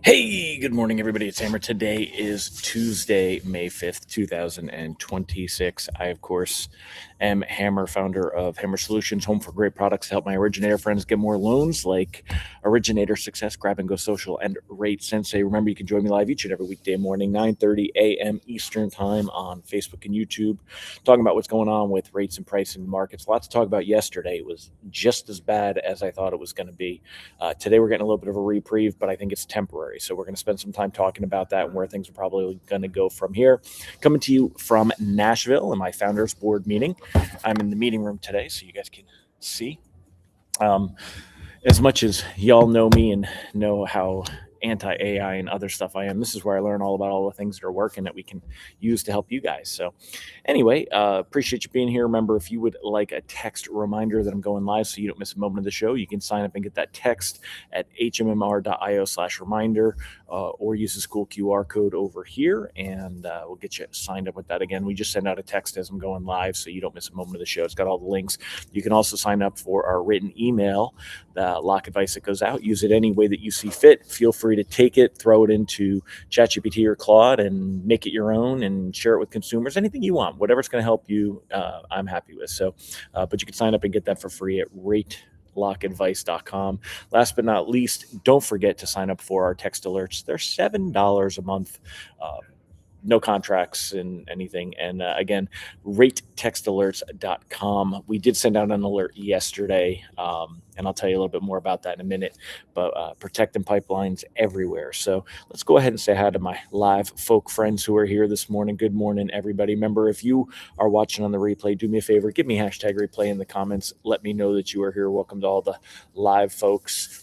Hey, good morning, everybody. It's Hammer. Today is Tuesday, May 5th, 2026. I, of course, am Hammer, founder of Hammer Solutions, home for great products to help my originator friends get more loans like Originator Success, Grab and Go Social, and Rate Sensei. Remember, you can join me live each and every weekday morning, 9:30 a.m. Eastern Time on Facebook and YouTube, talking about what's going on with rates and price in markets. Lots to talk about yesterday. It was just as bad as I thought it was going to be. Today, we're getting a little bit of a reprieve, but I think it's temporary. So we're going to spend some time talking about that and where things are probably going to go from here. Coming to you from Nashville in my founders board meeting. I'm in the meeting room today, so you guys can see. As much as y'all know me and know how anti-AI and other stuff I am, this is where I learn all about all the things that are working that we can use to help you guys. So anyway, appreciate you being here. Remember, if you would like a text reminder that I'm going live so you don't miss a moment of the show, you can sign up and get that text at hmmr.io/reminder or use this cool QR code over here, and we'll get you signed up with that. Again, we just send out a text as I'm going live so you don't miss a moment of the show. It's got all the links. You can also sign up for our written email, the lock advice that goes out. Use it any way that you see fit. Feel free to take it, throw it into ChatGPT or Claude and make it your own and share it with consumers. Anything you want, whatever's going to help you, I'm happy with. So, but you can sign up and get that for free at ratelockadvice.com. Last but not least, don't forget to sign up for our text alerts. They're $7 a month. No contracts and anything. And again, ratetextalerts.com. We did send out an alert yesterday, and I'll tell you a little bit more about that in a minute, but protecting pipelines everywhere. So let's go ahead and say hi to my live folk friends who are here this morning. Good morning, everybody. Remember, if you are watching on the replay, do me a favor, give me hashtag replay in the comments. Let me know that you are here. Welcome to all the live folks.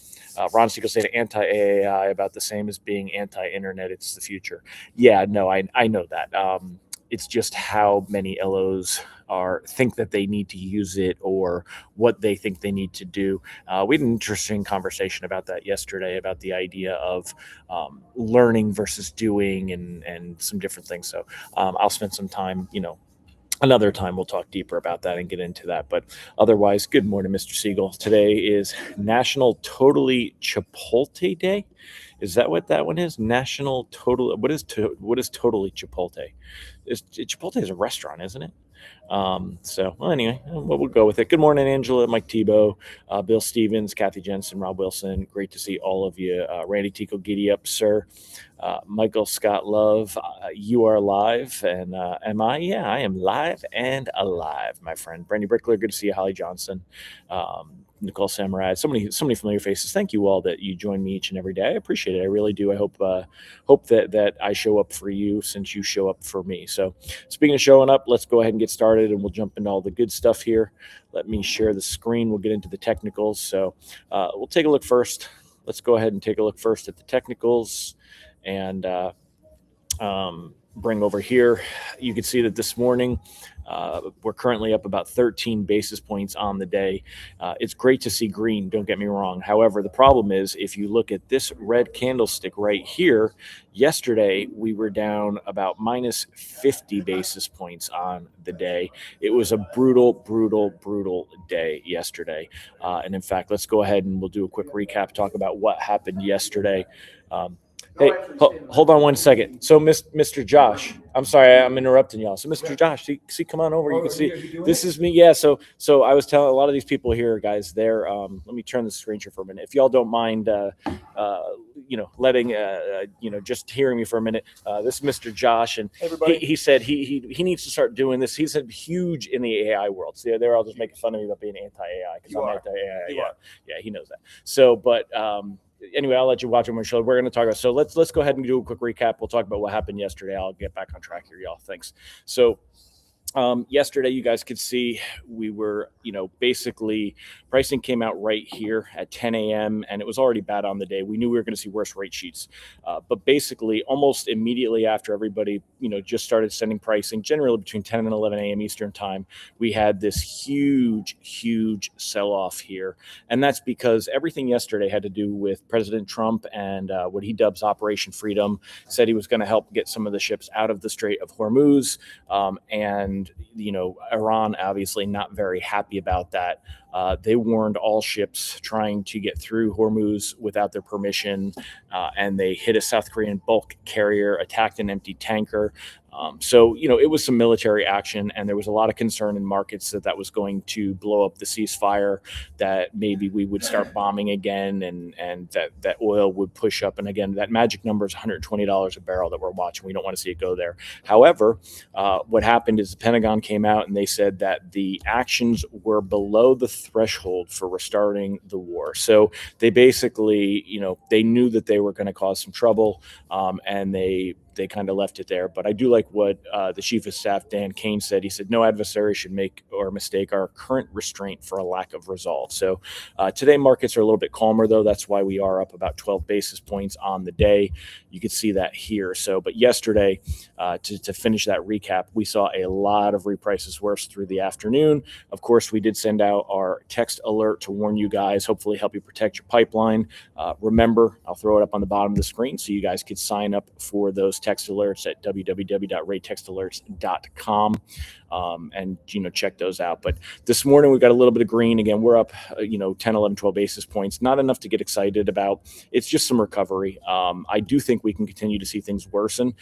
Ron Siegel said anti-AI about the same as being anti-internet. It's the future. Yeah, no, I know that. It's just how many LOs think that they need to use it or what they think they need to do. We had an interesting conversation about that yesterday, about the idea of learning versus doing and some different things. So I'll spend some time, another time we'll talk deeper about that and get into that. But otherwise, good morning, Mr. Siegel. Today is National Totally Chipotle Day. Is that what that one is? National Total. What is Totally Chipotle? Chipotle is a restaurant, isn't it? Well, anyway, we'll go with it. Good morning, Angela, Mike Tebow, Bill Stevens, Kathy Jensen, Rob Wilson. Great to see all of you. Randy Tico, giddy up, sir. Michael Scott Love, you are live. And am I? Yeah, I am live and alive, my friend. Brandy Brickler, good to see you. Holly Johnson, Nicole Samurai, so many familiar faces. Thank you all that you join me each and every day. I appreciate it. I really do. I hope that I show up for you since you show up for me. So speaking of showing up, let's go ahead and get started and we'll jump into all the good stuff here. Let me share the screen. We'll get into the technicals. So we'll take a look first. Let's go ahead and take a look first at the technicals and bring over here. You can see that this morning we're currently up about 13 basis points on the day. It's great to see green, don't get me wrong. However, the problem is if you look at this red candlestick right here, yesterday we were down about minus 50 basis points on the day. It was a brutal day yesterday. And in fact, let's go ahead and we'll do a quick recap, talk about what happened yesterday. Hey, hold on one second. So, Mr. Josh, I'm sorry, I'm interrupting y'all. So, Mr. Josh, see, come on over. You can see this is me. Yeah. So I was telling a lot of these people here, guys. They're let me turn the screen share for a minute, if y'all don't mind. Letting just hearing me for a minute. This is Mr. Josh, and he said he needs to start doing this. He's huge in the AI world. So they're all just making fun of me about being anti-AI because I'm anti-AI. Yeah, he knows that. So, but. Anyway, I'll let you watch on my show. We're going to talk about. So let's go ahead and do a quick recap. We'll talk about what happened yesterday. I'll get back on track here, y'all. Thanks. So yesterday, you guys could see we were, basically pricing came out right here at 10 a.m. and it was already bad on the day. We knew we were going to see worse rate sheets, but basically almost immediately after everybody, just started sending pricing, generally between 10 and 11 a.m. Eastern time, we had this huge sell-off here. And that's because everything yesterday had to do with President Trump and what he dubs Operation Freedom. Said he was going to help get some of the ships out of the Strait of Hormuz, and Iran obviously not very happy about that. They warned all ships trying to get through Hormuz without their permission, and they hit a South Korean bulk carrier, attacked an empty tanker. So, it was some military action, and there was a lot of concern in markets that that was going to blow up the ceasefire, that maybe we would start bombing again, and that oil would push up. And again, that magic number is $120 a barrel that we're watching. We don't want to see it go there. However, what happened is the Pentagon came out and they said that the actions were below the threshold for restarting the war. So they basically, they knew that they were going to cause some trouble, and they kind of left it there. But I do like what the chief of staff, Dan Kane, said. He said, no adversary should make or mistake our current restraint for a lack of resolve. So today markets are a little bit calmer, though. That's why we are up about 12 basis points on the day. You can see that here. So, but yesterday, to finish that recap, we saw a lot of reprices worse through the afternoon. Of course, we did send out our text alert to warn you guys, hopefully help you protect your pipeline. Remember, I'll throw it up on the bottom of the screen so you guys could sign up for those text alerts at www.ratetextalerts.com, and check those out. But this morning we've got a little bit of green. Again, we're up 10, 11, 12 basis points. Not enough to get excited about. It's just some recovery. I do think we can continue to see things worsen.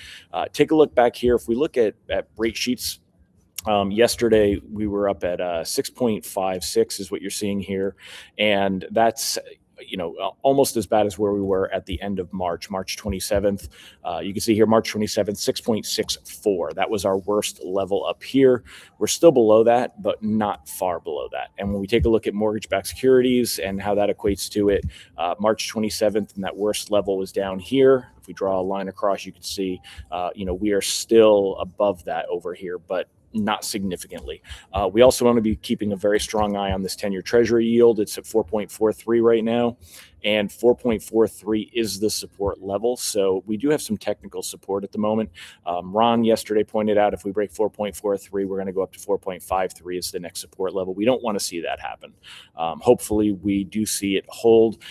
Take a look back here. If we look at rate sheets, yesterday we were up at 6.56 is what you're seeing here, and that's almost as bad as where we were at the end of March 27th. You can see here, March 27th, 6.64. That was our worst level up here. We're still below that, but not far below that. And when we take a look at mortgage-backed securities and how that equates to it, March 27th, and that worst level was down here. If we draw a line across, you can see, we are still above that over here, but not significantly. We also want to be keeping a very strong eye on this 10-year Treasury yield. It's at 4.43 right now, and 4.43 is the support level. So we do have some technical support at the moment. Ron yesterday pointed out if we break 4.43, we're going to go up to 4.53 is the next support level. We don't want to see that happen. Hopefully we do see it hold,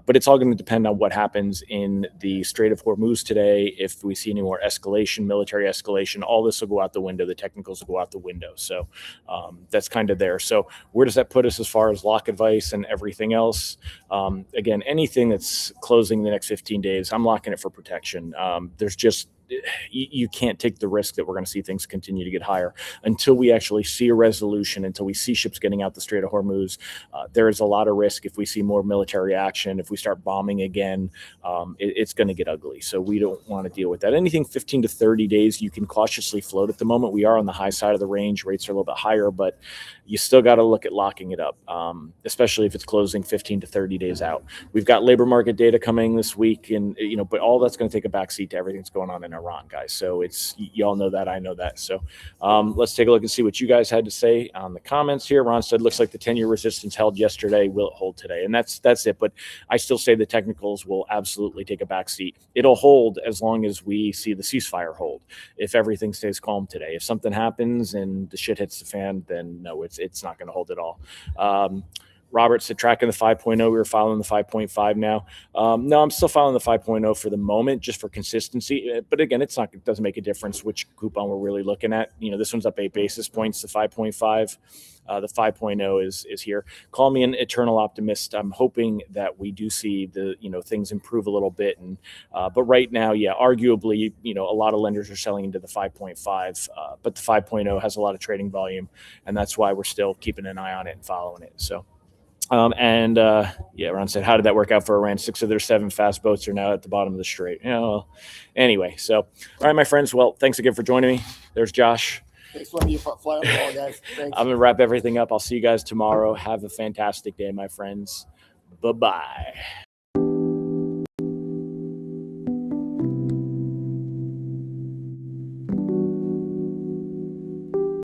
but it's all going to depend on what happens in the Strait of Hormuz today. If we see any more escalation, military escalation, all this will go out the window. The technicals will go out the window. So that's kind of there. So where does that put us as far as lock advice and everything else? Again, anything that's closing the next 15 days, I'm locking it for protection. There's just, you can't take the risk that we're going to see things continue to get higher until we actually see a resolution, until we see ships getting out the Strait of Hormuz. There is a lot of risk if we see more military action, if we start bombing again, it's going to get ugly. So we don't want to deal with that. Anything 15 to 30 days, you can cautiously float at the moment. We are on the high side of the range. Rates are a little bit higher, but you still got to look at locking it up, especially if it's closing 15 to 30 days out. We've got labor market data coming this week, and but all that's going to take a backseat to everything that's going on in Iran, guys. So it's, y'all know that, I know that. So let's take a look and see what you guys had to say on the comments here. Ron said, looks like the 10-year resistance held yesterday. Will it hold today? And that's it. But I still say the technicals will absolutely take a backseat. It'll hold as long as we see the ceasefire hold. If everything stays calm today, if something happens and the shit hits the fan, then no, it's not going to hold at all. Robert said tracking the 5.0. We were following the 5.5 now. No, I'm still following the 5.0 for the moment, just for consistency. But again, it doesn't make a difference which coupon we're really looking at. This one's up 8 basis points, the 5.5. The 5.0 is here. Call me an eternal optimist. I'm hoping that we do see the things improve a little bit. And but right now, yeah, arguably, a lot of lenders are selling into the 5.5, but the 5.0 has a lot of trading volume, and that's why we're still keeping an eye on it and following it. So. Ron said, how did that work out for Iran? 6 of their 7 fast boats are now at the bottom of the strait. Anyway, so, all right, my friends. Well, thanks again for joining me. There's Josh. Thanks for letting me fly on the ball, guys. Thanks. I'm going to wrap everything up. I'll see you guys tomorrow. Have a fantastic day, my friends. Bye-bye.